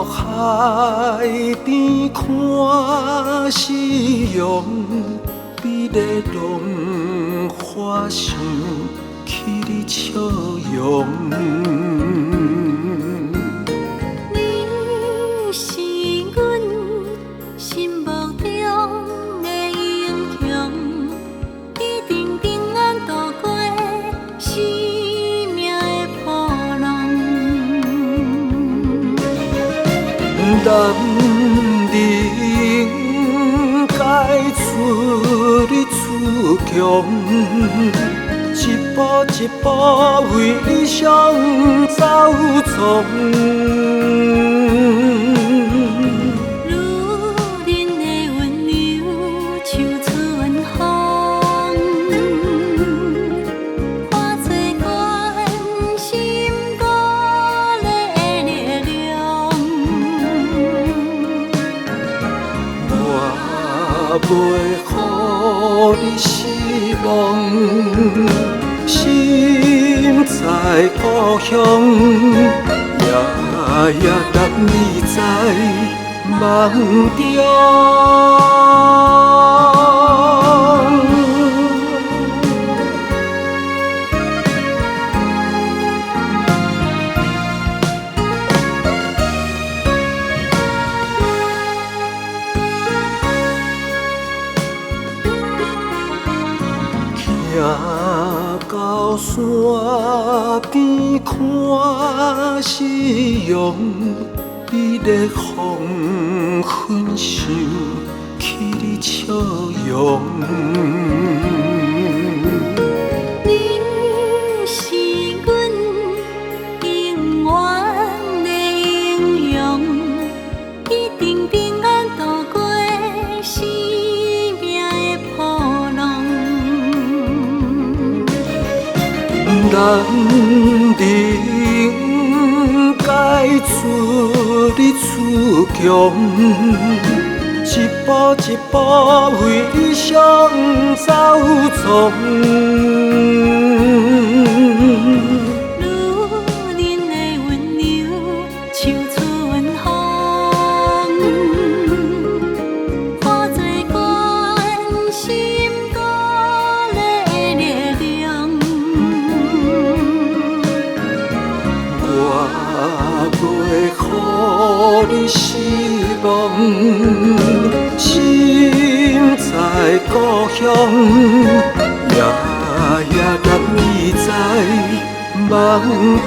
海边看夕阳，美丽浪花想起你笑容。你是阮心目中的英雄，一定平安度过生命的波浪。男人该出力自强，一步一步为理想走闯。女人的温柔像春风，化作关心鼓励的力量。我袂予你失望，心在故乡，夜夜等你在梦中。行到山边看夕阳，美丽黄昏想起你笑容。你是阮永远的英雄，一定平安度过生命的波浪。男人该出力自强，一步一步为理想走闯。女人的温柔像春风，化作关心鼓励的力量。我袂予你失望，心在故乡，夜夜等你在梦中。